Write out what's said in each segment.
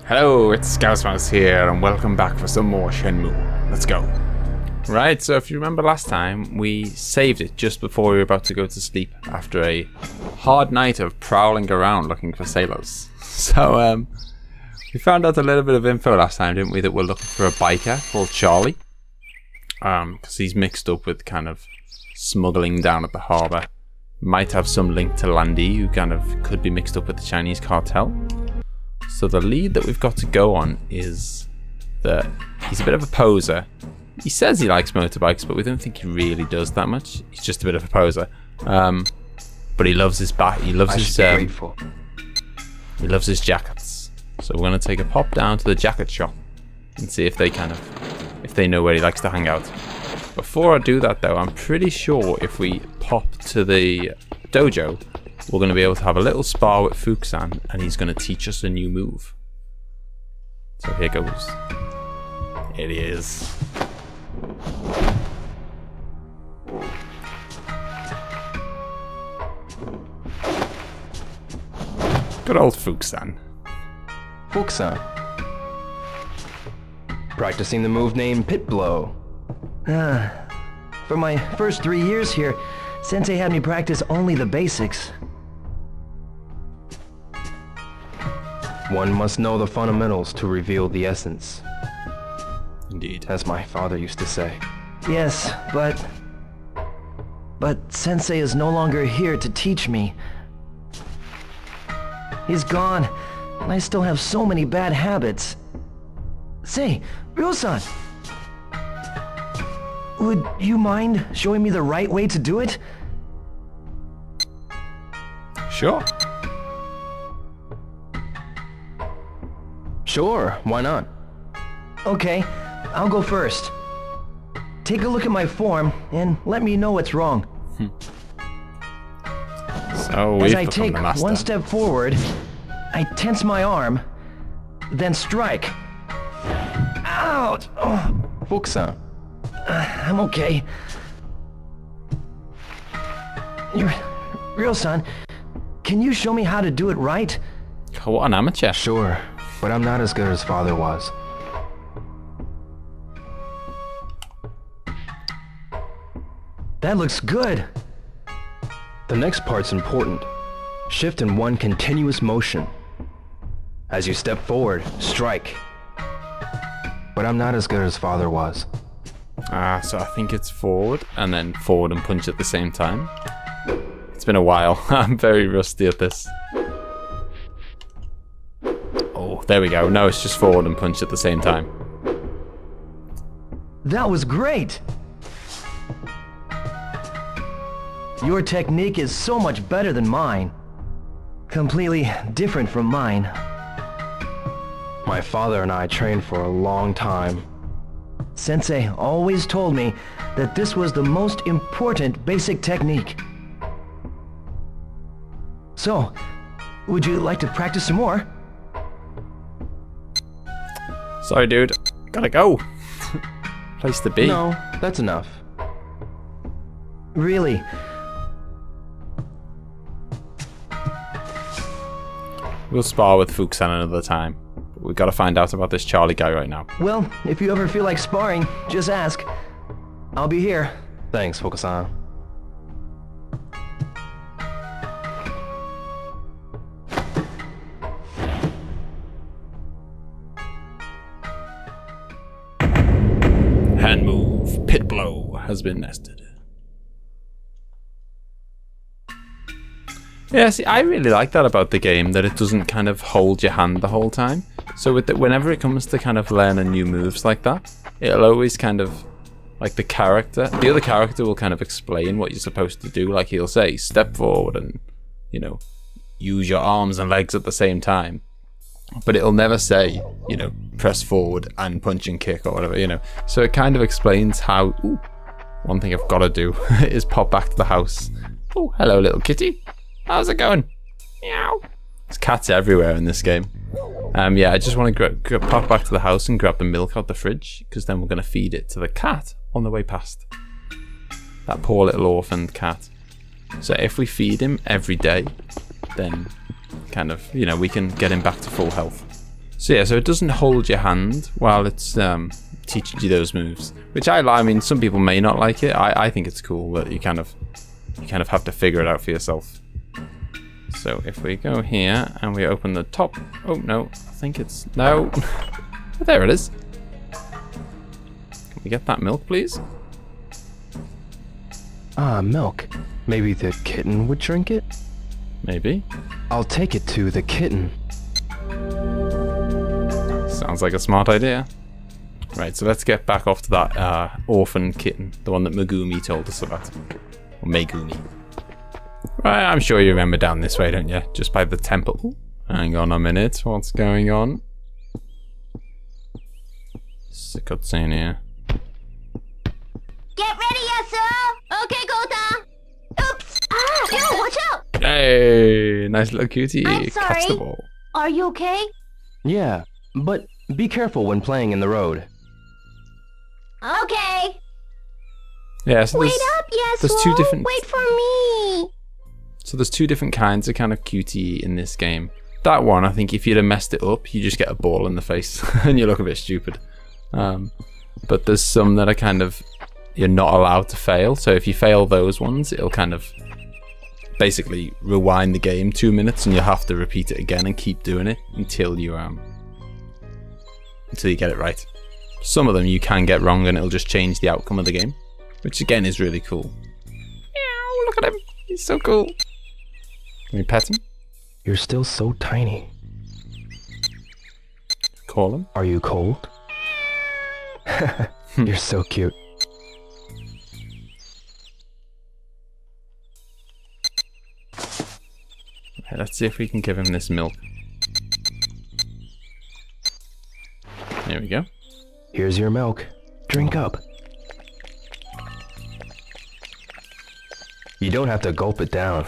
Hello, it's ScouseMouse here, and welcome back for some more Shenmue. Let's go. Right, so if you remember last time, we saved it just before we were about to go to sleep after a hard night of prowling around looking for sailors. So, we found out a little bit of info last time, didn't we, that we're looking for a biker called Charlie. Because he's mixed up with kind of smuggling down at the harbour. Might have some link to Landy, who kind of could be mixed up with the Chinese cartel. So the lead that we've got to go on is that he's a bit of a poser. He says he likes motorbikes, but we don't think he really does that much. He's just a bit of a poser. But he loves his he loves his jackets. So we're gonna take a pop down to the jacket shop and see if they know where he likes to hang out. Before I do that though, I'm pretty sure if we pop to the dojo, we're going to be able to have a little spar with Fukusan, and he's going to teach us a new move. So here goes. Here he is. Good old Fukusan. Fukusan. Practicing the move named Pit Blow. For my first 3 years here, Sensei had me practice only the basics. One must know the fundamentals to reveal the essence. Indeed. As my father used to say. Yes, but Sensei is no longer here to teach me. He's gone, and I still have so many bad habits. Say, Ryo-san! Would you mind showing me the right way to do it? Sure. Sure, why not? Okay, I'll go first. Take a look at my form and let me know what's wrong. So as I take one step forward, I tense my arm, then strike. Ouch! Oh. Fukusan. I'm okay. Ryo-san, can you show me how to do it right? Oh, what an amateur. Sure, but I'm not as good as father was. That looks good. The next part's important. Shift in one continuous motion. As you step forward, strike. But I'm not as good as father was. So I think it's forward, and then forward and punch at the same time. It's been a while. I'm very rusty at this. Oh, there we go. No, it's just forward and punch at the same time. That was great! Your technique is so much better than mine. Completely different from mine. My father and I trained for a long time. Sensei always told me that this was the most important basic technique. So, would you like to practice some more? Sorry, dude. Gotta go. Place to be. No, that's enough. Really? We'll spar with Fukusan another time. But we've got to find out about this Charlie guy right now. Well, if you ever feel like sparring, just ask. I'll be here. Thanks, Fukusan. Hand move, pit blow has been nested. Yeah, see, I really like that about the game, that it doesn't kind of hold your hand the whole time. So with whenever it comes to kind of learning new moves like that, it'll always kind of, like the other character will kind of explain what you're supposed to do. Like he'll say, step forward and, you know, use your arms and legs at the same time. But it'll never say, you know, press forward and punch and kick or whatever, you know. So it kind of explains how, ooh, one thing I've got to do is pop back to the house. Oh, hello little kitty. How's it going? Meow. There's cats everywhere in this game. Yeah, I just want to pop back to the house and grab the milk out the fridge, because then we're going to feed it to the cat on the way past. That poor little orphaned cat. So if we feed him every day, then kind of, you know, we can get him back to full health. So yeah, so it doesn't hold your hand while it's teaching you those moves, which I mean, some people may not like it. I think it's cool that you kind of have to figure it out for yourself. So if we go here and we open the top, oh no, I think it's no. There it is. Can we get that milk, please? Ah, milk. Maybe the kitten would drink it? Maybe. I'll take it to the kitten. Sounds like a smart idea. Right, so let's get back off to that orphan kitten, the one that Megumi told us about. Or Megumi. Right, I'm sure you remember down this way, don't you? Just by the temple. Ooh, hang on a minute, what's going on? It's a cutscene here. Get ready, Yasu! Okay, Gota! Oops! Ah! Ew, watch out! Hey, nice little cutie. I'm sorry. Catch the ball. Are you okay? Yeah, but be careful when playing in the road. Okay. Yeah, so Wait up, Yasu! there's two different. Wait for me! So there's two different kinds of kind of cutie in this game. That one, I think, if you'd have messed it up, you just get a ball in the face and you look a bit stupid. But there's some that are kind of, you're not allowed to fail. So if you fail those ones, it'll kind of basically rewind the game 2 minutes, and you'll have to repeat it again and keep doing it until you get it right. Some of them you can get wrong and it'll just change the outcome of the game, which again is really cool. Ew, look at him, he's so cool. Can we pet him? You're still so tiny. Call him? Are you cold? You're so cute. Okay, let's see if we can give him this milk. There we go. Here's your milk. Drink up. You don't have to gulp it down.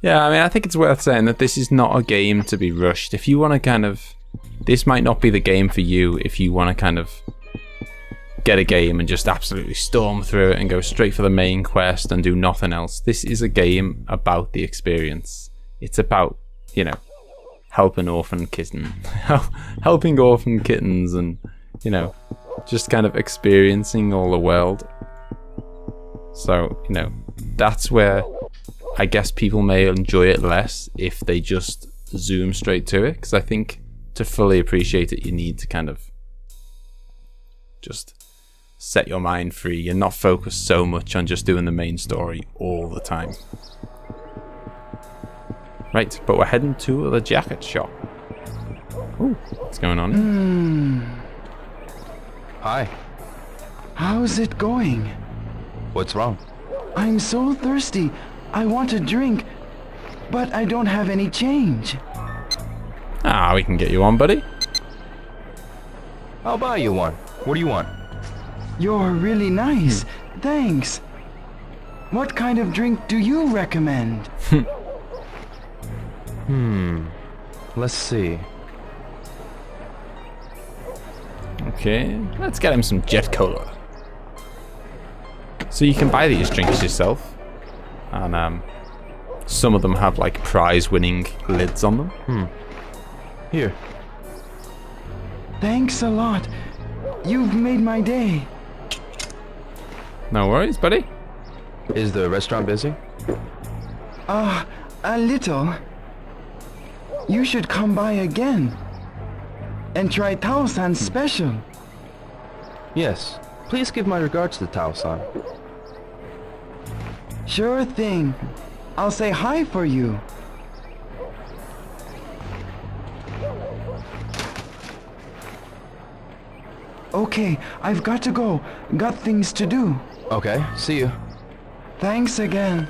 Yeah, I mean, I think it's worth saying that this is not a game to be rushed. If you want to kind of... This might not be the game for you if you want to kind of get a game and just absolutely storm through it and go straight for the main quest and do nothing else. This is a game about the experience. It's about, you know, helping orphan kittens and, you know, just kind of experiencing all the world. So, you know, that's where I guess people may enjoy it less if they just zoom straight to it, because I think to fully appreciate it you need to kind of just set your mind free and not focus so much on just doing the main story all the time. Right, but we're heading to the jacket shop. Ooh, what's going on? Hi. How's it going? What's wrong? I'm so thirsty. I want a drink, but I don't have any change. Ah, we can get you one, buddy. I'll buy you one. What do you want? You're really nice. Thanks. What kind of drink do you recommend? Let's see. Okay, let's get him some Jet Cola. So you can buy these drinks yourself, and some of them have like prize-winning lids on them. Here. Thanks a lot. You've made my day. No worries, buddy. Is the restaurant busy? A little. You should come by again and try Tao-san's special. Yes. Please give my regards to Tao-san. Sure thing. I'll say hi for you. Okay, I've got to go. Got things to do. Okay, see you. Thanks again.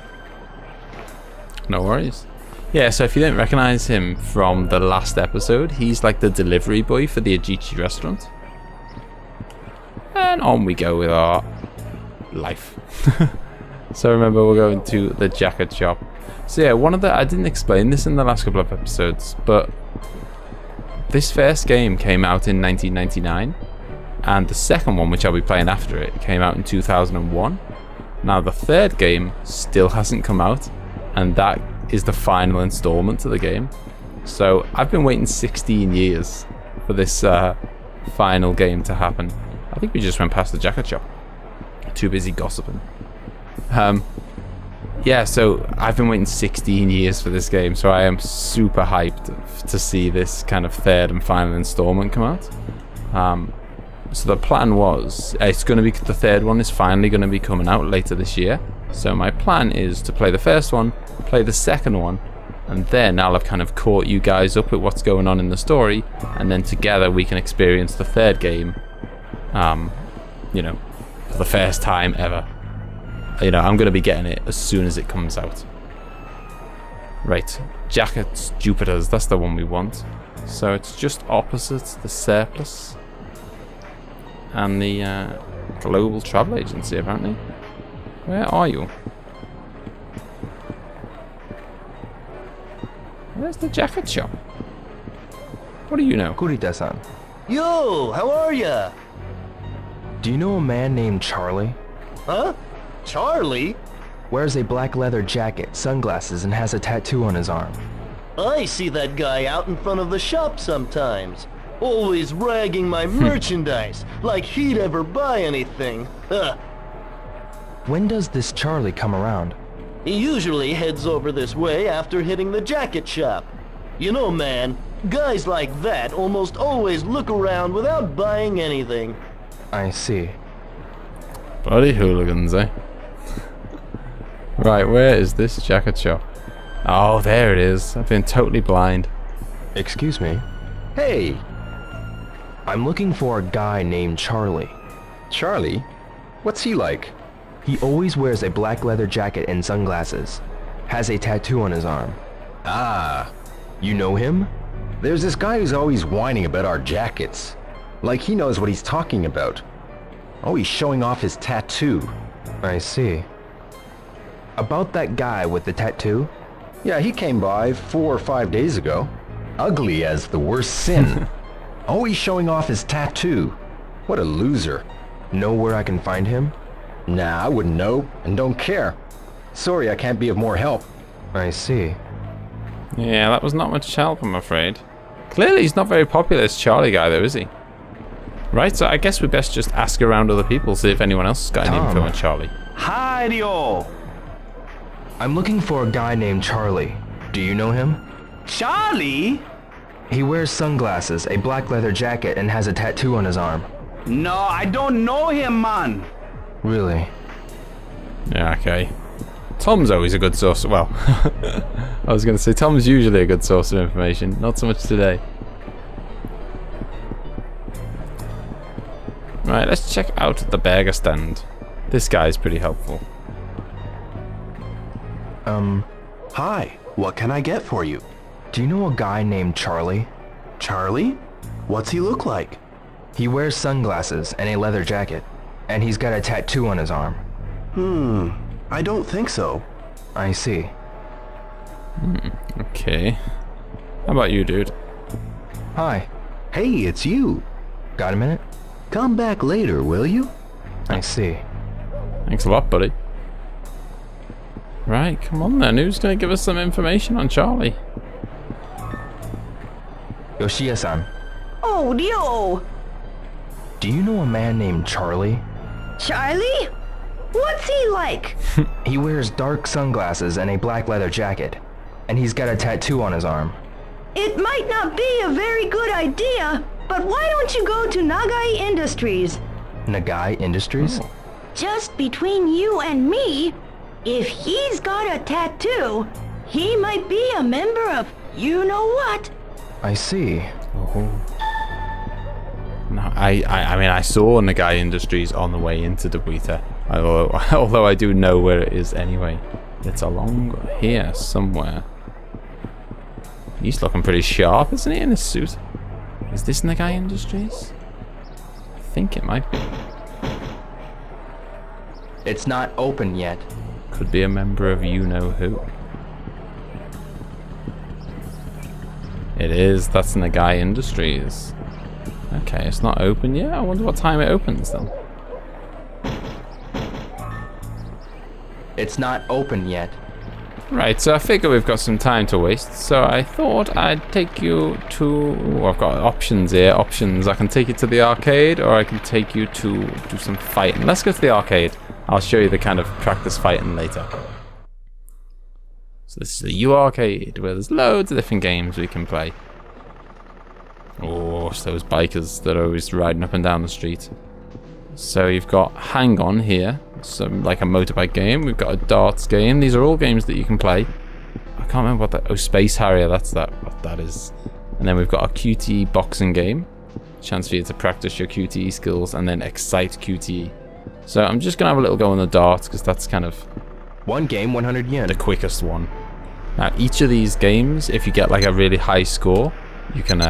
No worries. Yeah, so if you didn't recognize him from the last episode, he's like the delivery boy for the Ajichi restaurant. And on we go with our life. So remember, we're going to the jacket shop. So yeah, I didn't explain this in the last couple of episodes, but this first game came out in 1999, and the second one, which I'll be playing after it, came out in 2001. Now the third game still hasn't come out, and that is the final installment to the game. So I've been waiting 16 years for this final game to happen. I think we just went past the jacket shop. Too busy gossiping. Yeah, so I've been waiting 16 years for this game, so I am super hyped to see this kind of third and final installment come out. So the plan was, it's going to be, the third one is finally going to be coming out later this year. So my plan is to play the first one, play the second one, and then I'll have kind of caught you guys up with what's going on in the story, and then together we can experience the third game, you know, for the first time ever. You know, I'm going to be getting it as soon as it comes out. Right, Jackets Jupiters, that's the one we want. So it's just opposite the surplus and the Global Travel Agency, apparently. Where are you? Where's the jacket shop? What do you know? Kurita-san, Yo, how are ya? do you know a man named Charlie? Huh? Charlie? Wears a black leather jacket, sunglasses, and has a tattoo on his arm. I see that guy out in front of the shop sometimes. Always ragging my merchandise, like he'd ever buy anything. When does this Charlie come around? He usually heads over this way after hitting the jacket shop. You know, man, guys like that almost always look around without buying anything. I see. Bloody hooligans, eh? Right, where is this jacket shop? Oh, there it is. I've been totally blind. Excuse me. Hey, I'm looking for a guy named Charlie. Charlie? What's he like? He always wears a black leather jacket and sunglasses. Has a tattoo on his arm. Ah, You know him? there's this guy who's always whining about our jackets. Like he knows what he's talking about. Always showing off his tattoo. I see. About that guy with the tattoo? Yeah, he came by 4 or 5 days ago. Ugly as the worst sin. Always showing off his tattoo. What a loser. Know where I can find him? Nah, I wouldn't know, and don't care. Sorry I can't be of more help. I see. Yeah, that was not much help, I'm afraid. Clearly he's not very popular, this Charlie guy, though, is he? Right, so I guess we best just ask around other people, see if anyone else has got any info on Charlie. Hi-ryo! I'm looking for a guy named Charlie. Do you know him? Charlie? He wears sunglasses, a black leather jacket, and has a tattoo on his arm. No, I don't know him, man. Really? Yeah, okay. Tom's always a good source. Well, I was going to say Tom's usually a good source of information. Not so much today. Right, let's check out the burger stand. This guy's pretty helpful. Hi, what can I get for you? Do you know a guy named Charlie? Charlie? What's he look like? He wears sunglasses and a leather jacket, and he's got a tattoo on his arm. I don't think so. I see. Okay. How about you, dude? Hi. Hey, it's you. Got a minute? Come back later, will you? I see. Thanks a lot, buddy. Right, come on then. Who's going to give us some information on Charlie? Yoshiya-san, Oh, Ryo! do you know a man named Charlie? Charlie? What's he like? He wears dark sunglasses and a black leather jacket, and he's got a tattoo on his arm. It might not be a very good idea, but why don't you go to Nagai Industries? Nagai Industries? Just between you and me, if he's got a tattoo, he might be a member of you-know-what. I see. No, I mean, I saw Nagai Industries on the way into Dobuita. Although I do know where it is anyway. It's along here somewhere. He's looking pretty sharp, isn't he, in his suit? Is this Nagai Industries? I think it might be. It's not open yet. Could be a member of you-know-who. It is. That's Nagai Industries. Okay, it's not open yet. I wonder what time it opens then. It's not open yet. Right, so I figure we've got some time to waste, so I thought I'd take you to... Ooh, I've got options here, options. I can take you to the arcade, or I can take you to do some fighting. Let's go to the arcade. I'll show you the kind of practice fighting later. So this is the U Arcade, where there's loads of different games we can play. Oh, it's those bikers that are always riding up and down the street. So you've got Hang On here, like a motorbike game. We've got a darts game. These are all games that you can play. I can't remember what that... Oh, Space Harrier, that's what that is. And then we've got a QTE boxing game. Chance for you to practice your QTE skills, and then Excite QTE. So I'm just going to have a little go on the darts, because that's kind of... One game, 100 yen. The quickest one. Now, each of these games, if you get like a really high score, you can...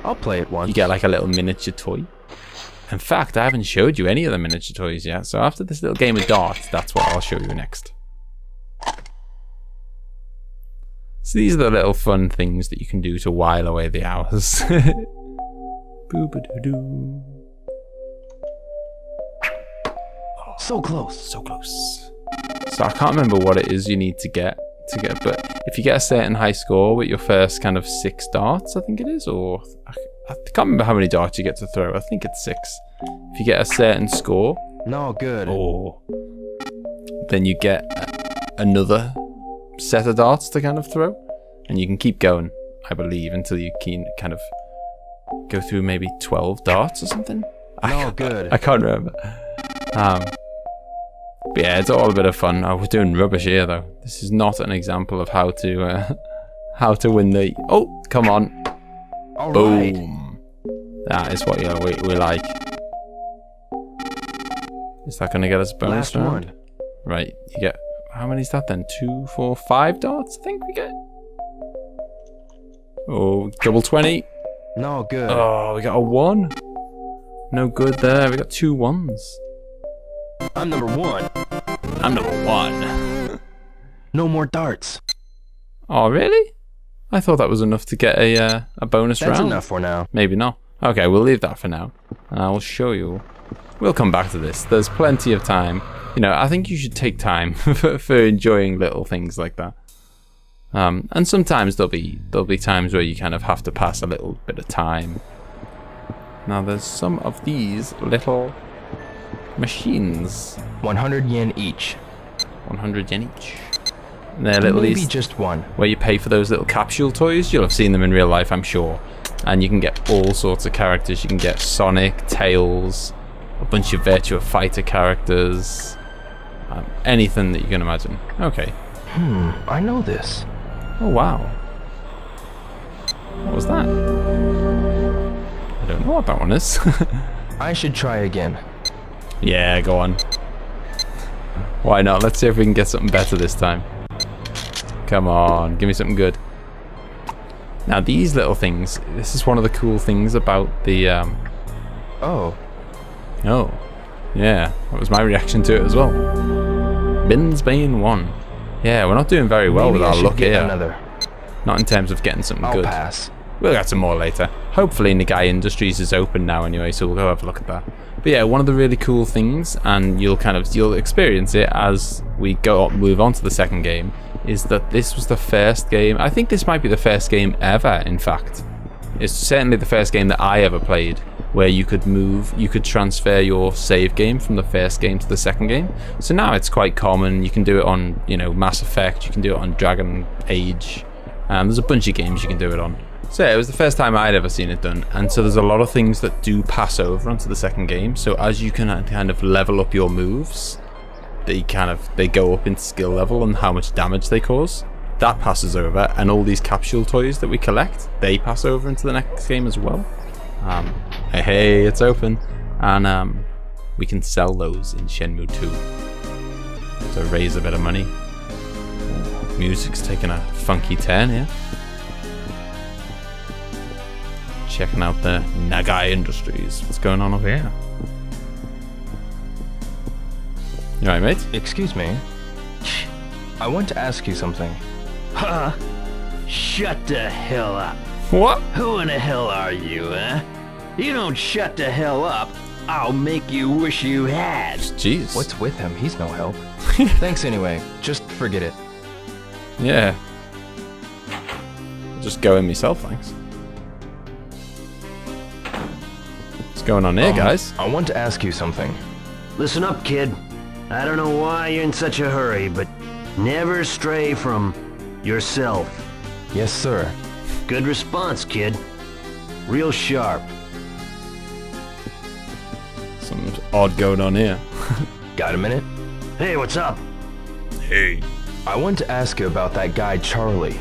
I'll play it once. You get like a little miniature toy. In fact, I haven't showed you any of the miniature toys yet, so after this little game of darts, that's what I'll show you next. So these are the little fun things that you can do to while away the hours. Boo-ba-doo-doo. So close. So close. So I can't remember what it is you need to get, but if you get a certain high score with your first kind of 6 darts, I think it is, or I can't remember how many darts you get to throw. I think it's 6. If you get a certain score, no good. Then you get another set of darts to kind of throw, and you can keep going, I believe, until you can kind of go through maybe 12 darts or something. No good. I can't remember. But yeah, it's all a bit of fun. I was doing rubbish here though. This is not an example of how to win the... Oh, come on. All Boom. right. That is what we like. Is that going to get us a bonus Last round? one. Right, you get... How many is that then? 2, 4, 5 darts, I think we get. Oh, double 20. No good. Oh, we got a 1. No good there. We got 2 1s. I'm number 1. I'm number 1. No more darts. Oh, really? I thought that was enough to get a bonus round. That's enough for now. Maybe not. Okay, we'll leave that for now. And I will show you. We'll come back to this. There's plenty of time. You know, I think you should take time for enjoying little things like that. And sometimes there'll be times where you kind of have to pass a little bit of time. Now there's some of these little machines. 100 yen each. 100 yen each. And they're little Maybe these just one. where you pay for those little capsule toys. You'll have seen them in real life, I'm sure. And you can get all sorts of characters. You can get Sonic, Tails, a bunch of Virtua Fighter characters. Anything that you can imagine. Okay. I know this. Oh, wow. What was that? I don't know what that one is. I should try again. Yeah, go on. Why not? Let's see if we can get something better this time. Come on, give me something good. Now these little things, this is one of the cool things about the... Oh. Oh. Yeah, that was my reaction to it as well. Binsbane 1. Yeah, we're not doing very well with our luck here. Another. Not in terms of getting something good. I'll pass. We'll get some more later. Hopefully Nagai Industries is open now anyway, so we'll go have a look at that. But yeah, one of the really cool things, and you'll experience it as we move on to the second game, is that this was the first game. I think this might be the first game ever, in fact. It's certainly the first game that I ever played where you could transfer your save game from the first game to the second game. So now it's quite common. You can do it on, Mass Effect, you can do it on Dragon Age, there's a bunch of games you can do it on. So yeah, it was the first time I'd ever seen it done, and so there's a lot of things that do pass over onto the second game. So as you can kind of level up your moves, they go up in skill level and how much damage they cause. That passes over, and all these capsule toys that we collect, they pass over into the next game as well. Hey, it's open, and we can sell those in Shenmue 2 to raise a bit of money. Music's taking a funky turn here. Checking out the Nagai Industries. What's going on over here? You alright, mate? Excuse me. I want to ask you something. Huh? Shut the hell up. What? Who in the hell are you, huh? You don't shut the hell up, I'll make you wish you had. Jeez. What's with him? He's no help. Thanks anyway. Just forget it. Yeah. Just go in myself, thanks. What's going on here, guys? I want to ask you something. Listen up, kid. I don't know why you're in such a hurry, but never stray from yourself. Yes, sir. Good response, kid. Real sharp. Something odd going on here. Got a minute? Hey, what's up? Hey. I want to ask you about that guy, Charlie.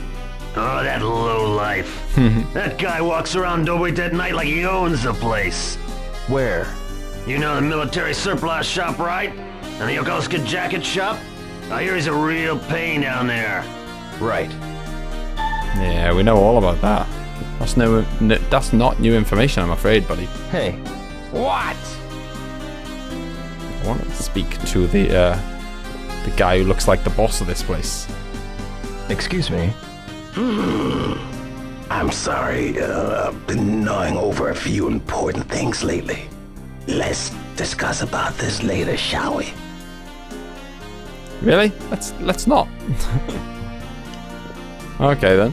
Oh, that lowlife. That guy walks around Dobuita at night like he owns the place. Where? You know the military surplus shop, right? And the Yokosuka jacket shop? I hear he's a real pain down there. Right. Yeah, we know all about that. That's not new information, I'm afraid, buddy. Hey. What? I want to speak to the guy who looks like the boss of this place. Excuse me. I'm sorry, I've been gnawing over a few important things lately. Let's discuss about this later, shall we? Really? Let's not. Okay then.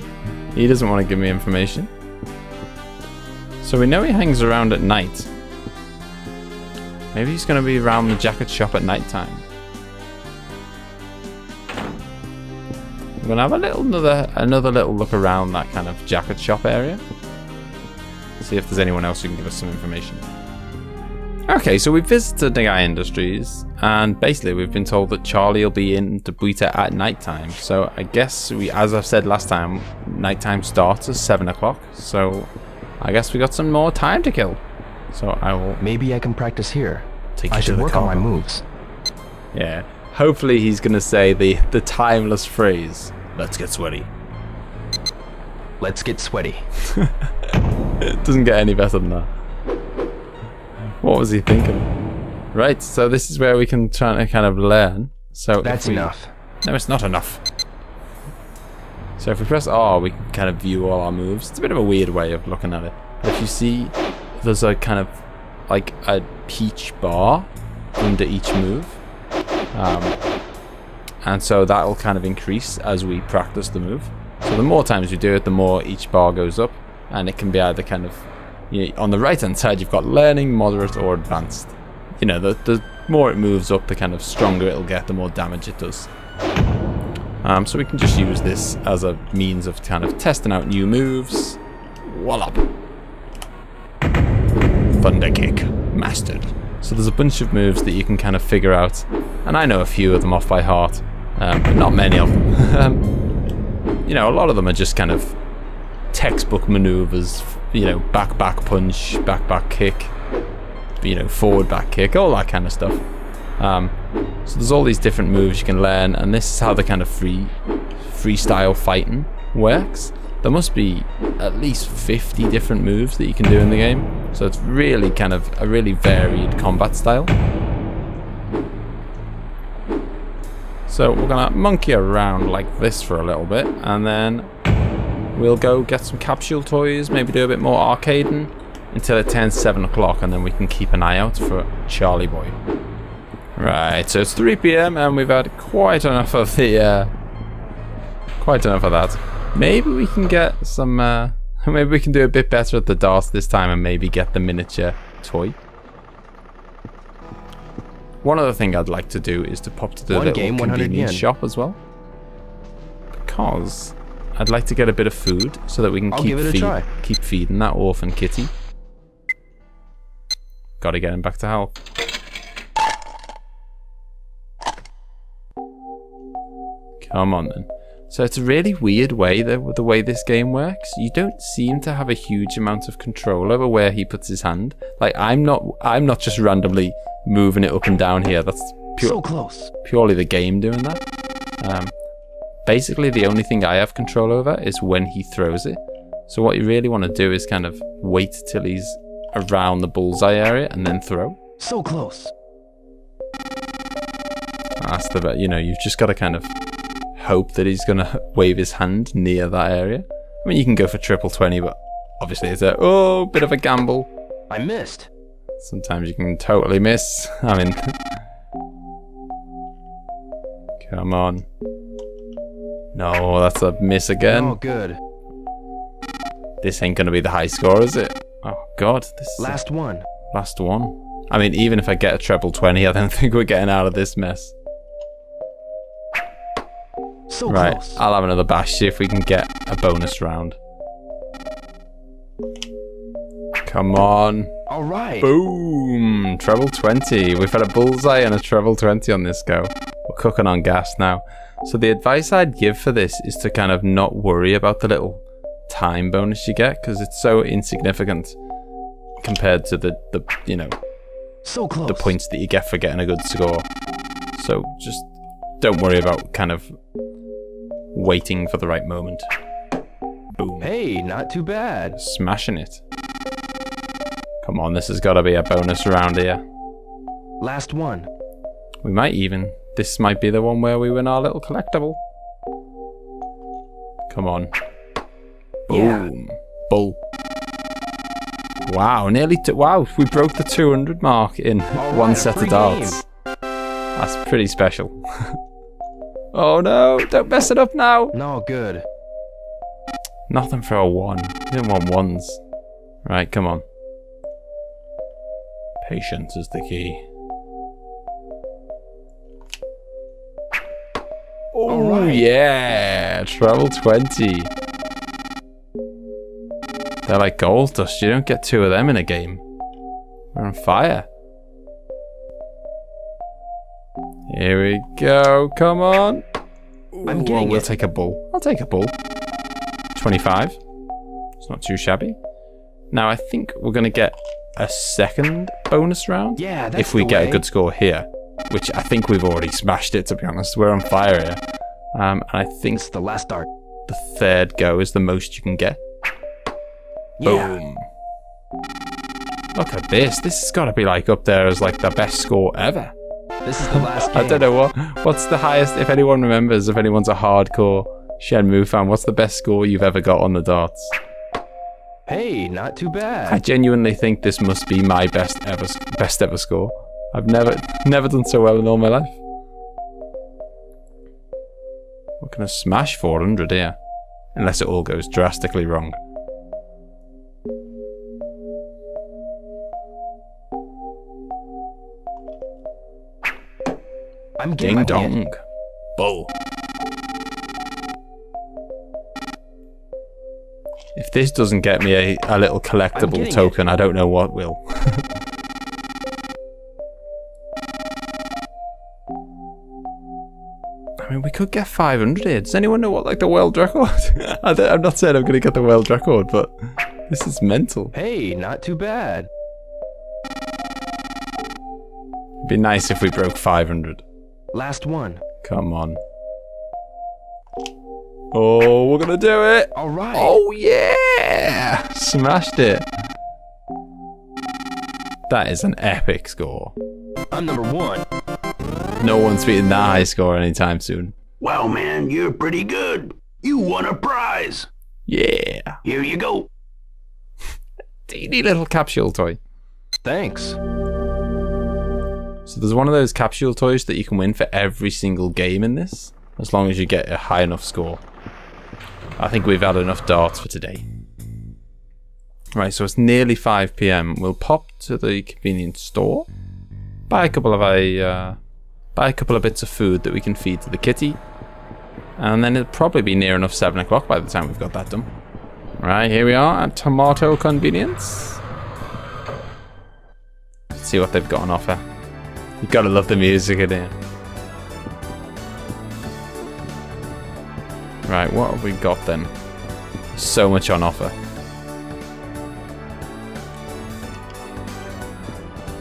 He doesn't want to give me information. So we know he hangs around at night. Maybe he's going to be around the jacket shop at night time. I'm going to have another little look around that kind of jacket shop area. See if there's anyone else who can give us some information. Okay, so we visited Nagai Industries, and basically we've been told that Charlie will be in Dobuita at nighttime. So I guess as I've said last time, nighttime starts at 7 o'clock. So I guess we got some more time to kill. So I will. Maybe I can practice here. Take I you to should the work on car. my moves. Yeah. Hopefully he's gonna say the timeless phrase. Let's get sweaty. Let's get sweaty. It doesn't get any better than that. What was he thinking? Right, so this is where we can try to kind of learn. So That's enough. No, it's not enough. So if we press R, we can kind of view all our moves. It's a bit of a weird way of looking at it. If you see, there's a kind of like a peach bar under each move. And so that'll kind of increase as we practice the move. So the more times we do it, the more each bar goes up. And it can be either kind of, on the right hand side, you've got learning, moderate, or advanced. You know, the more it moves up, the kind of stronger it'll get, the more damage it does. So we can just use this as a means of kind of testing out new moves. Wallop. Thunder kick. Mastered. So there's a bunch of moves that you can kind of figure out. And I know a few of them off by heart. But not many of them. You know, a lot of them are just kind of textbook maneuvers. You know, back punch, back kick. You know, forward back kick. All that kind of stuff. So there's all these different moves you can learn. And this is how the kind of freestyle fighting works. There must be at least 50 different moves that you can do in the game. So it's really kind of a really varied combat style. So we're going to monkey around like this for a little bit. And then we'll go get some capsule toys. Maybe do a bit more arcading until it turns 7 o'clock. And then we can keep an eye out for Charlie Boy. Right, so it's 3 PM and we've had quite enough of the... quite enough of that. Maybe we can get some, maybe we can do a bit better at the darts this time and maybe get the miniature toy. One other thing I'd like to do is to pop to the little convenience shop as well. Because I'd like to get a bit of food so that we can keep feeding that orphan kitty. Gotta get him back to health. Come on then. So it's a really weird way the way this game works. You don't seem to have a huge amount of control over where he puts his hand. Like I'm not just randomly moving it up and down here. That's so close. Purely the game doing that. Basically the only thing I have control over is when he throws it. So what you really want to do is kind of wait till he's around the bullseye area and then throw. So close. That's the bit, you know, you've just got to kind of hope that he's going to wave his hand near that area. I mean, you can go for triple 20, but obviously it's a bit of a gamble. I missed. Sometimes you can totally miss. I mean, come on. No, that's a miss again. Oh, good. This ain't gonna be the high score, is it? Oh god, this is Last one. last one. I mean, even if I get a treble 20, I don't think we're getting out of this mess. So Right, close. I'll have another bash, see if we can get a bonus round. Come on. All right. Boom! Treble 20. We've had a bullseye and a treble 20 on this go. We're cooking on gas now. So the advice I'd give for this is to kind of not worry about the little time bonus you get, because it's so insignificant compared to the you know, So close. the points that you get for getting a good score. So just don't worry about kind of waiting for the right moment. Boom. Hey, not too bad. Smashing it. Come on, this has got to be a bonus round here. Last one. We might even. This might be the one where we win our little collectible. Come on. Boom. Bull. Wow, nearly wow, we broke the 200 mark in one right, set free of darts. That's pretty special. Oh no, don't mess it up now. No, good. Nothing for a 1. You didn't want 1s. Right, come on. Patience is the key. Oh, right. yeah! Treble 20. They're like gold dust. You don't get 2 of them in a game. We're on fire. Here we go. Come on. I'm getting We'll it. take a bull. I'll take a bull. 25. It's not too shabby. Now, I think we're going to get a second bonus round. Yeah, that's if we the get way. a good score here, which I think we've already smashed it, to be honest. We're on fire here. And I think It's the last dart. the third go is the most you can get. Yeah. Boom. Look at this. This has got to be like up there as like the best score ever. This is the last game. I don't know what's the highest, if anyone remembers, if anyone's a hardcore Shenmue fan, what's the best score you've ever got on the darts? Hey, not too I bad. genuinely think this must be my best ever score. I've never done so well in all my life. We're gonna smash 400 here, unless it all goes drastically wrong. I'm getting Ding it. dong. Bull. If this doesn't get me a little collectible getting token, I don't know what will. I mean, we could get 500 here. Does anyone know what, like, the world record? I'm not saying I'm going to get the world record, but this is mental. Hey, not too bad. It'd be nice if we broke 500. Last one. Come on. Oh, we're going to do it. All right. Oh, yeah. Smashed it. That is an epic score. I'm number 1. No one's beating that high score anytime soon. Wow, man, you're pretty good. You won a prize. Yeah. Here you go. Teeny little capsule toy. Thanks. So there's one of those capsule toys that you can win for every single game in this, as long as you get a high enough score. I think we've had enough darts for today. Right, so it's nearly 5 PM. We'll pop to the convenience store, buy a couple of bits of food that we can feed to the kitty, and then it'll probably be near enough 7 o'clock by the time we've got that done. Right, here we are at Tomato Convenience. Let's see what they've got on offer. You've got to love the music in here. Right, what have we got then? So much on offer.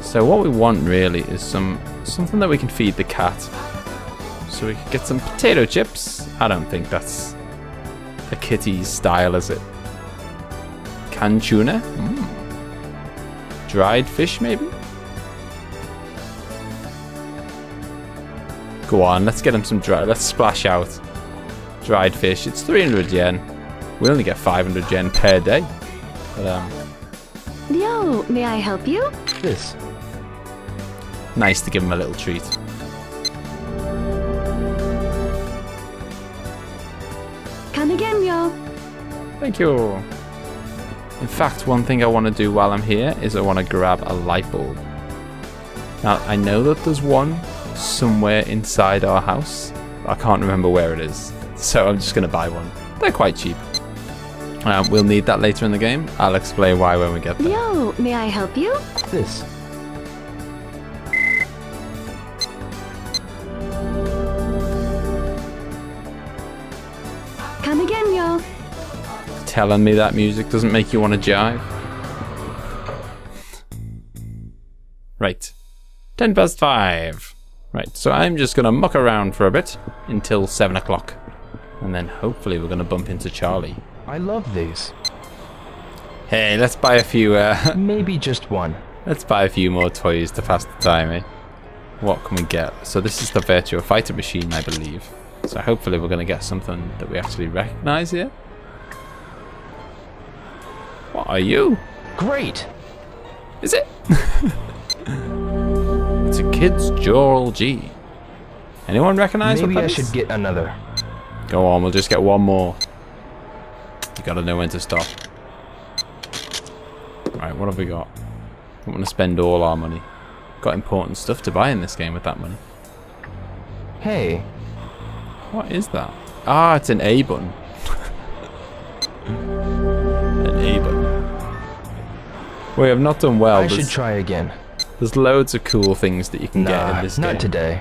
So what we want really is something that we can feed the cat. So we could get some potato chips. I don't think that's a kitty's style, is it? Canned tuna? Dried fish, maybe? Go on, let's get him some let's splash out. Dried fish, it's 300 yen. We only get 500 yen per day. But, Yo, may I help you? This. nice to give him a little treat. Thank you. In fact, one thing I want to do while I'm here is I want to grab a light bulb. Now, I know that there's one somewhere inside our house. I can't remember where it is. So I'm just going to buy one. They're quite cheap. We'll need that later in the game. I'll explain why when we get there. Yo, may I help you? This. Come again, yo. Telling me that music doesn't make you want to jive? Right. 5:10. Right, so I'm just going to muck around for a bit until 7 o'clock. And then hopefully we're going to bump into Charlie. I love these. Hey, let's buy a few, Maybe just one. let's buy a few more toys to pass the time, eh? What can we get? So this is the Virtua Fighter machine, I believe. So hopefully we're going to get something that we actually recognize here. What are you? Great! Is it? It's a kid's Joral G. Anyone recognize Maybe what I that should is? get another. Go on, we'll just get one more. You gotta know when to stop. Right, what have we got? Don't want to spend all our money. Got important stuff to buy in this game with that money. Hey, What is that? Ah, it's an A button. An A button. We have not done well. I should try again. There's loads of cool things that you can get in this game. Not today.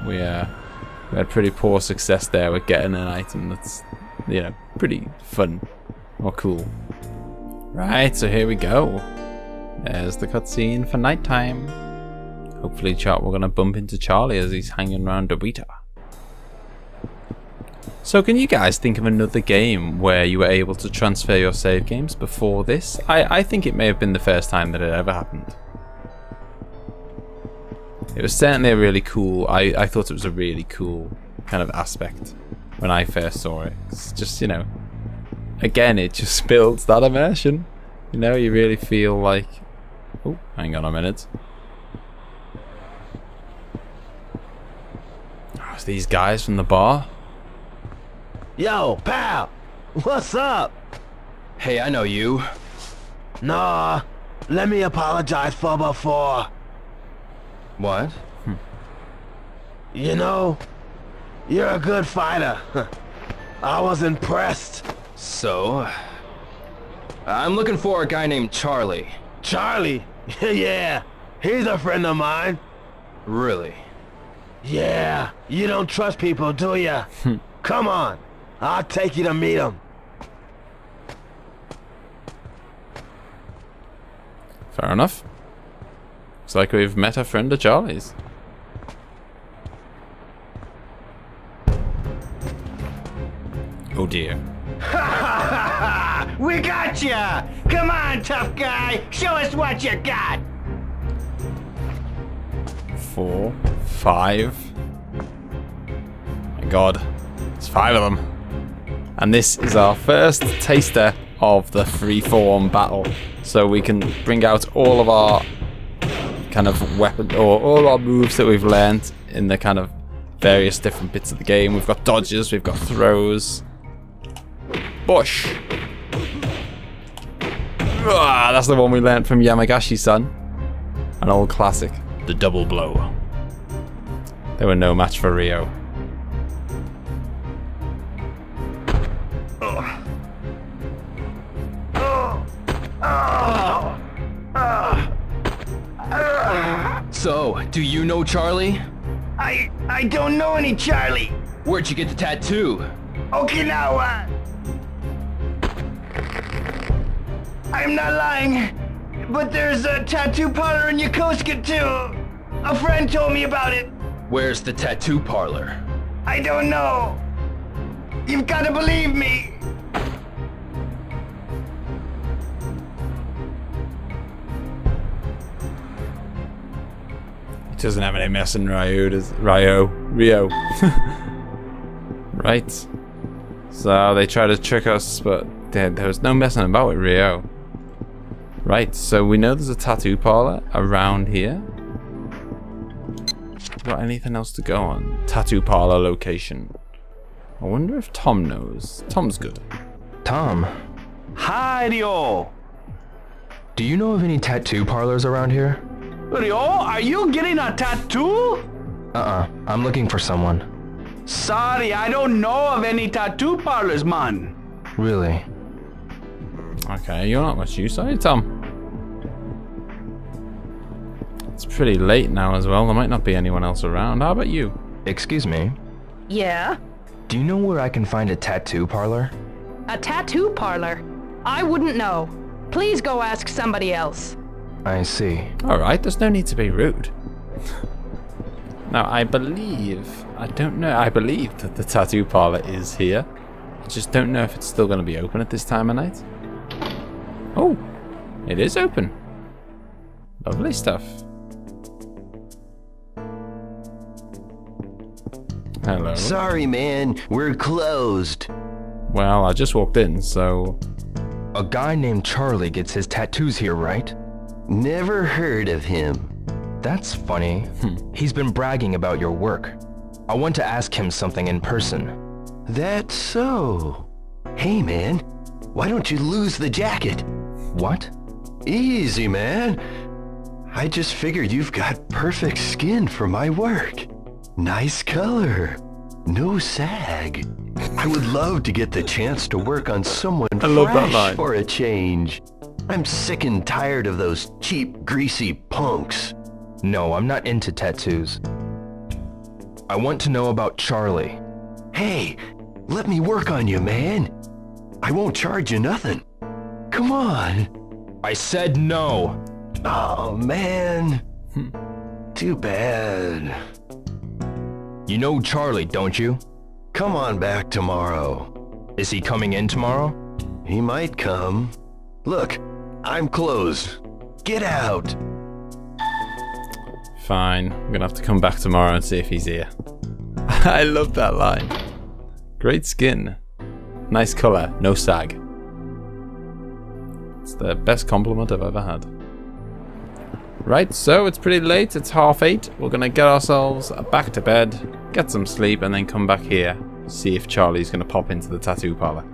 We had pretty poor success there with getting an item that's, you know, pretty fun or cool. Right, so here we go. There's the cutscene for nighttime. Hopefully, we're gonna bump into Charlie as he's hanging around Dobuita. So, can you guys think of another game where you were able to transfer your save games before this? I think it may have been the first time that it ever happened. It was certainly a really cool, I thought it was a really cool kind of aspect when I first saw it. It's just, you know, again, it just builds that immersion. You know, you really feel like... Oh, hang on a minute. Oh, it's these guys from the bar. Yo, pal! What's up? Hey, I know you. Nah, let me apologize for before. What? You know, you're a good fighter. I was impressed. So, I'm looking for a guy named Charlie. Charlie? Yeah, he's a friend of mine. Really? Yeah, you don't trust people, do ya? Come on, I'll take you to meet him. Fair enough. Looks like we've met a friend of Charlie's. Oh dear. We got ya! Come on, tough guy! Show us what you got! 4, 5. My god, there's 5 of them. And this is our first taster of the freeform battle. So we can bring out all of our kind of weapon, or all our moves that we've learned in the kind of various different bits of the game. We've got dodges, we've got throws. Bush! Ah, that's the one we learned from Yamagashi-san. An old classic. The double blow. They were no match for Ryo. So, do you know Charlie? I don't know any Charlie. Where'd you get the tattoo? Okinawa. I'm not lying, but there's a tattoo parlor in Yokosuka too. A friend told me about it. Where's the tattoo parlor? I don't know. You've got to believe me. He doesn't have any mess in Ryo, does Rio. Right. So they try to trick us, but there was no messing about with Ryo. Right, so we know there's a tattoo parlor around here. Got anything else to go on? Tattoo parlor location. I wonder if Tom knows. Tom's good. Tom, Hi-yo. do you know of any tattoo parlors around here? Rio, are you getting a tattoo? I'm looking for someone. Sorry, I don't know of any tattoo parlors, man. Really? Okay, you're not much use, are you, Tom? It's pretty late now as well. There might not be anyone else around. How about you? Excuse me. Yeah? Do you know where I can find a tattoo parlor? A tattoo parlor? I wouldn't know. Please go ask somebody else. I see. Alright, there's no need to be rude. Now, I believe that the tattoo parlor is here. I just don't know if it's still going to be open at this time of night. Oh, it is open. Lovely stuff. Hello. Sorry, man. We're closed. Well, I just walked in, so... A guy named Charlie gets his tattoos here, right? Never heard of him. That's funny. He's been bragging about your work. I want to ask him something in person. That's so. Hey, man. Why don't you lose the jacket? What? Easy, man. I just figured you've got perfect skin for my work. Nice color. No sag. I would love to get the chance to work on someone fresh for a change. I'm sick and tired of those cheap, greasy punks. No, I'm not into tattoos. I want to know about Charlie. Hey, let me work on you, man. I won't charge you nothing. Come on. I said no. Oh, man. Too bad. You know Charlie, don't you? Come on back tomorrow. Is he coming in tomorrow? He might come. Look, I'm closed. Get out. Fine. I'm going to have to come back tomorrow and see if he's here. I love that line. Great skin. Nice colour. No sag. It's the best compliment I've ever had. Right, so it's pretty late. It's 8:30. We're going to get ourselves back to bed, get some sleep, and then come back here. See if Charlie's going to pop into the tattoo parlour.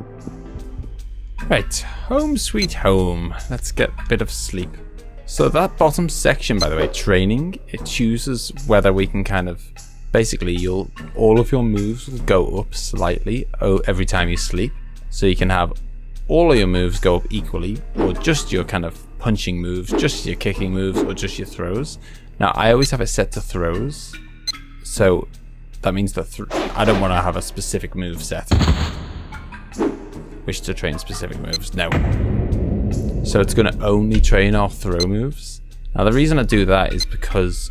Right, home sweet home. Let's get a bit of sleep. So that bottom section, by the way, training, it chooses whether we can kind of... Basically, all of your moves will go up slightly every time you sleep. So you can have all of your moves go up equally, or just your kind of punching moves, just your kicking moves, or just your throws. Now, I always have it set to throws. So that means that I don't want to have a specific move set. Wish to train specific moves. No. So it's going to only train our throw moves. Now, the reason I do that is because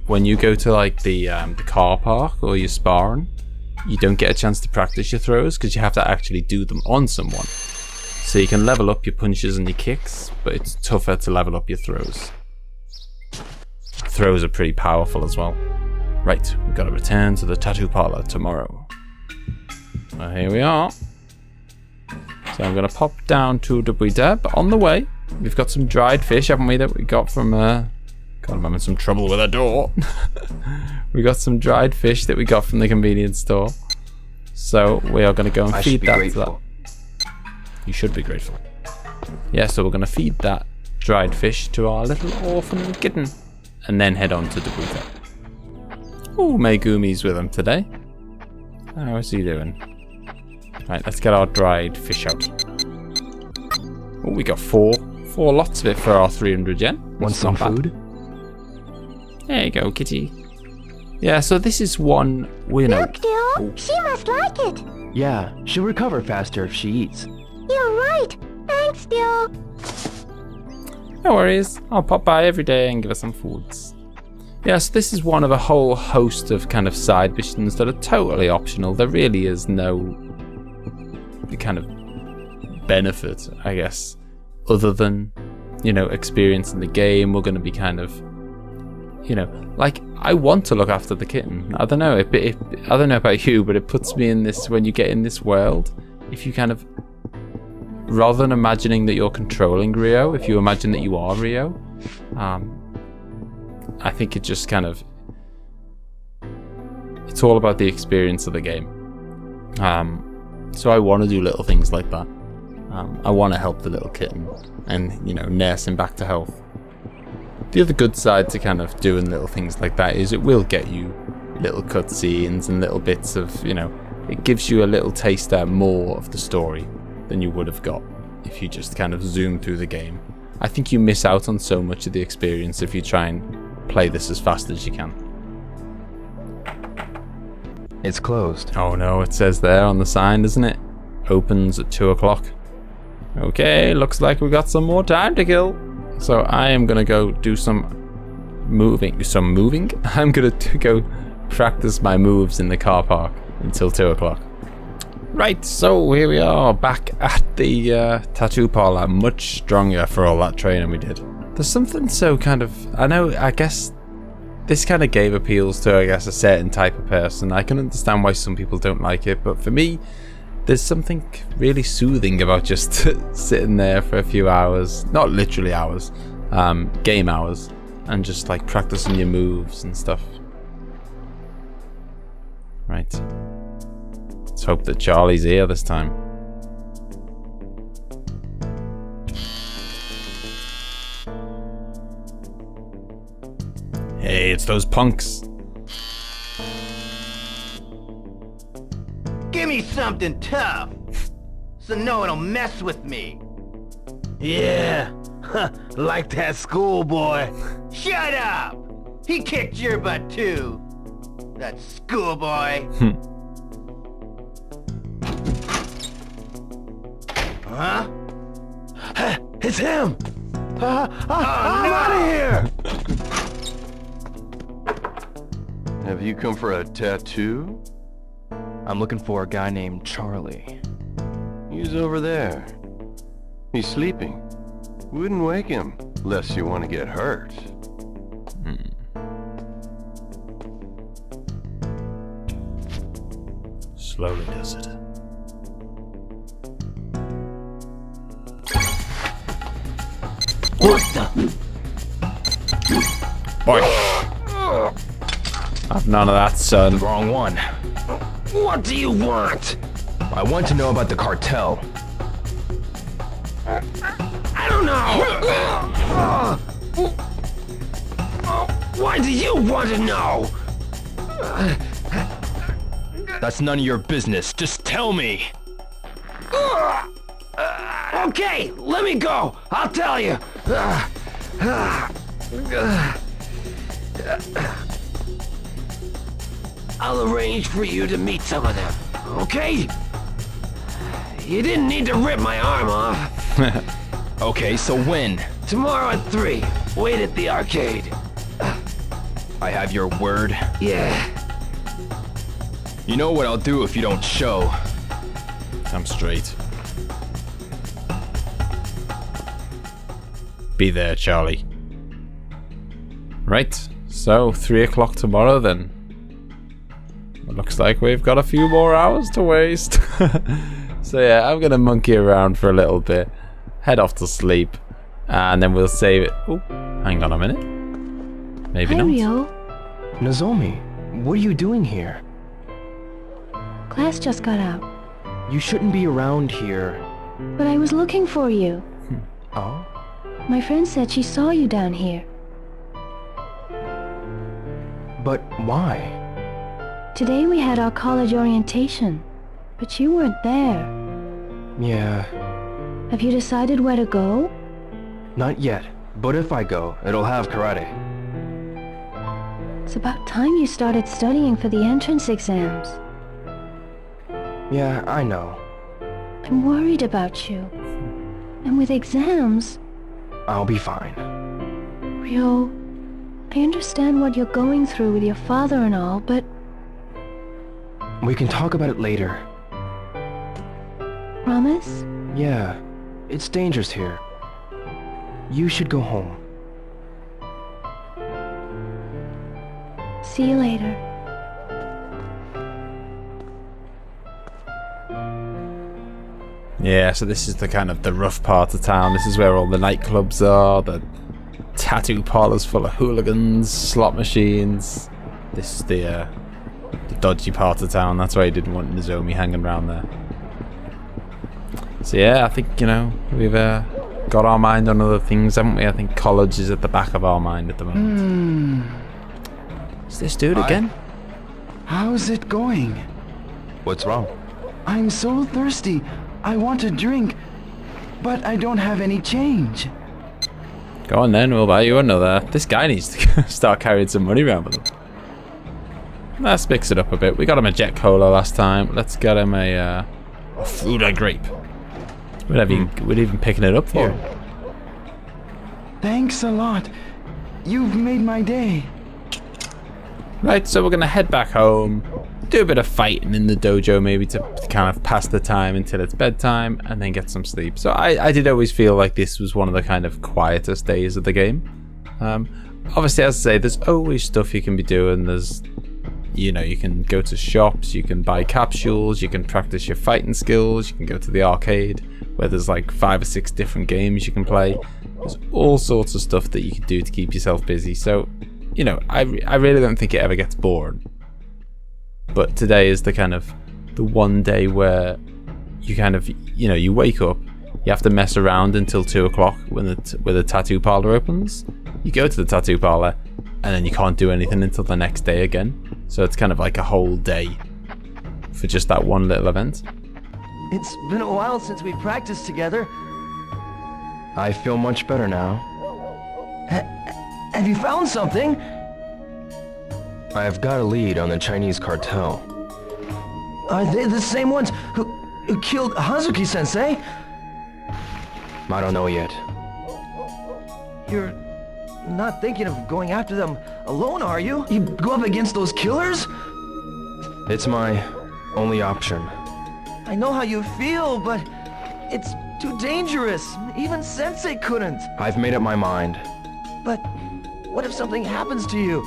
when you go to like the car park or you're sparring, you don't get a chance to practice your throws because you have to actually do them on someone. So you can level up your punches and your kicks, but it's tougher to level up your throws. Throws are pretty powerful as well. Right, we've got to return to the tattoo parlor tomorrow. Well, here we are. So I'm going to pop down to Dobuita, but on the way, we've got some dried fish, haven't we, that we got from... God, I'm having some trouble with a door. We got some dried fish that we got from the convenience store. So we are going to go and feed that to that. You should be grateful. Yeah, so we're going to feed that dried fish to our little orphan kitten. And then head on to Dobuita. Oh, Megumi's with him today. How's he doing? Right, let's get our dried fish out. Oh, we got four lots of it for our 300 yen. Want some food? There you go, kitty. Yeah, so this is one we know. Look, Dill, she must like it. Yeah, she'll recover faster if she eats. You're right. Thanks, Dill. No worries. I'll pop by every day and give her some foods. Yeah, so this is one of a whole host of kind of side missions that are totally optional. There really is no kind of benefit, I guess, other than, you know, experience in the game. We're going to be kind of, you know, like, I want to look after the kitten. I don't know. I don't know about you, but it puts me in this, when you get in this world, if you kind of, rather than imagining that you're controlling Rio, if you imagine that you are Rio, I think it just kind of, it's all about the experience of the game. So I want to do little things like that. I want to help the little kitten and, you know, nurse him back to health. The other good side to kind of doing little things like that is it will get you little cutscenes and little bits of, you know, it gives you a little taster more of the story than you would have got if you just kind of zoom through the game. I think you miss out on so much of the experience if you try and play this as fast as you can. It's closed. Oh no, it says there on the sign, doesn't it? Opens at 2 o'clock. Okay, looks like we got some more time to kill. So I am gonna go do some moving. I'm gonna go practice my moves in the car park until 2 o'clock. Right, so here we are back at the tattoo parlor, much stronger for all that training we did. There's something so kind of, I guess this kind of game appeals to, a certain type of person. I can understand why some people don't like it, but for me, there's something really soothing about just sitting there for a few hours, not literally hours, game hours, and just like practicing your moves and stuff. Right. Let's hope that Charlie's here this time. Hey, it's those punks. Give me something tough, so no one'll mess with me. Yeah, like that schoolboy. Shut up! He kicked your butt too. That schoolboy. Huh? It's him! I'm out of here! Have you come for a tattoo? I'm looking for a guy named Charlie. He's over there. He's sleeping. Wouldn't wake him, lest you want to get hurt. Slowly does it. What the? Boy! I've none of that, son. Wrong one. What do you want? I want to know about the cartel. I don't know. Why do you want to know? That's none of your business. Just tell me. Okay, let me go. I'll tell you. I'll arrange for you to meet some of them, okay? You didn't need to rip my arm off. Okay, so when? Tomorrow at 3. Wait at the arcade. I have your word? Yeah. You know what I'll do if you don't show. I'm straight. Be there, Charlie. Right, so 3 o'clock tomorrow then. It looks like we've got a few more hours to waste. So yeah, I'm gonna monkey around for a little bit, head off to sleep, and then we'll save it. Oh, hang on a minute. Maybe Hi, not. Rio. Nozomi, what are you doing here? Class just got out, You shouldn't be around here. but I was looking for you. Oh? My friend said she saw you down here. But why? Today we had our college orientation, but you weren't there. Yeah, Have you decided where to go? not yet. But if I go, it'll have karate. It's about time you started studying for the entrance exams. Yeah, I know. I'm worried about you. And with exams, I'll be fine. Rio, I understand what you're going through with your father and all, but We can talk about it later. promise? Yeah, it's dangerous here. You should go home. See you later. Yeah, so this is the kind of the rough part of town. This is where all the nightclubs are, the tattoo parlors full of hooligans, slot machines. This is the dodgy part of town. That's why he didn't want Nozomi hanging around there. So yeah, I think, you know, we've got our mind on other things, haven't we? I think college is at the back of our mind at the moment. Is this dude again? How's it going? What's wrong? I'm so thirsty. I want a drink, but I don't have any change. Go on then, we'll buy you another. This guy needs to start carrying some money around with him. Let's mix it up a bit. We got him a Jet Cola last time. Let's get him a Fruta Grape. We're even picking it up for him. Thanks a lot. You've made my day. Right, so we're going to head back home, do a bit of fighting in the dojo maybe to kind of pass the time until it's bedtime, and then get some sleep. So I did always feel like this was one of the kind of quietest days of the game. Obviously, as I say, there's always stuff you can be doing. There's, you know, you can go to shops, you can buy capsules, you can practice your fighting skills, you can go to the arcade where there's like 5 or 6 different games you can play. There's all sorts of stuff that you can do to keep yourself busy. So, you know, I really don't think it ever gets boring. But today is the kind of the one day where you kind of, you know, you wake up, you have to mess around until 2 o'clock when the tattoo parlor opens. You go to the tattoo parlor and then you can't do anything until the next day again. So it's kind of like a whole day for just that one little event. It's been a while since we practiced together. I feel much better now. Have you found something? I've got a lead on the Chinese cartel. Are they the same ones who killed Hazuki-sensei? I don't know yet. You're not thinking of going after them alone, are you? You go up against those killers? It's my only option. I know how you feel, but it's too dangerous. Even Sensei couldn't. I've made up my mind. But what if something happens to you?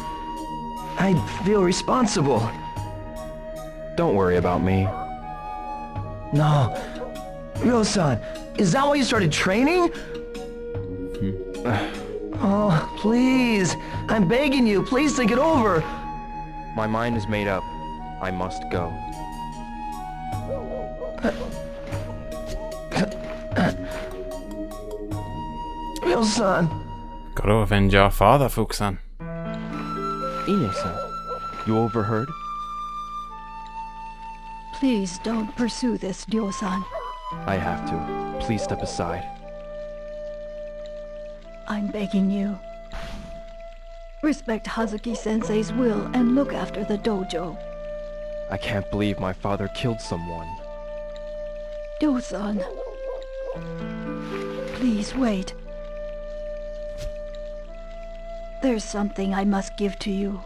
I'd feel responsible. Don't worry about me. No. Ryo-san, is that why you started training? Oh, please. I'm begging you. Please think it over. My mind is made up. I must go. Ryo-san. Gotta avenge our father, Fukusan. Ine-san, you overheard? Please don't pursue this, Ryo-san. I have to. Please step aside. I'm begging you. Respect Hazuki-sensei's will and look after the dojo. I can't believe my father killed someone. Ryo-san. Please wait. There's something I must give to you.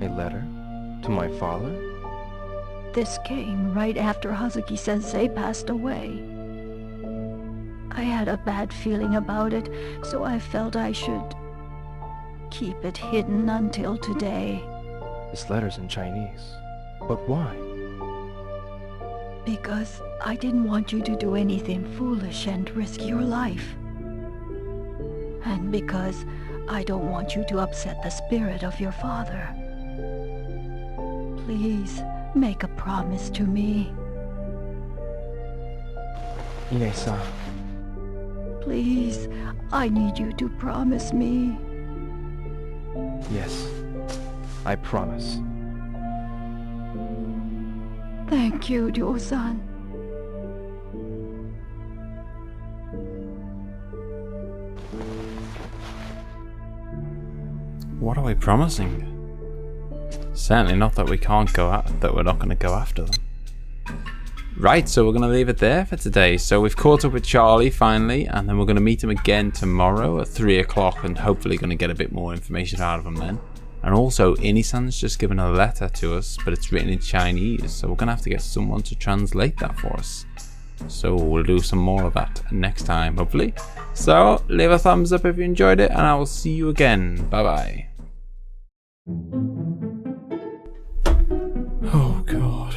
A letter? To my father? This came right after Hazuki-sensei passed away. I had a bad feeling about it, so I felt I should keep it hidden until today. This letter's in Chinese. But why? Because I didn't want you to do anything foolish and risk your life. And because I don't want you to upset the spirit of your father. Please, make a promise to me. Ine-san. Please, I need you to promise me. Yes, I promise. Thank you, Ryo-san. What are we promising? Certainly not that we can't go out, that we're not going to go after them. Right, so we're going to leave it there for today. So we've caught up with Charlie finally, and then we're going to meet him again tomorrow at 3 o'clock, and hopefully going to get a bit more information out of him then. And also, Ine-san's just given a letter to us, but it's written in Chinese, so we're going to have to get someone to translate that for us. So we'll do some more of that next time, hopefully. So, leave a thumbs up if you enjoyed it, and I will see you again. Bye-bye. Oh, God.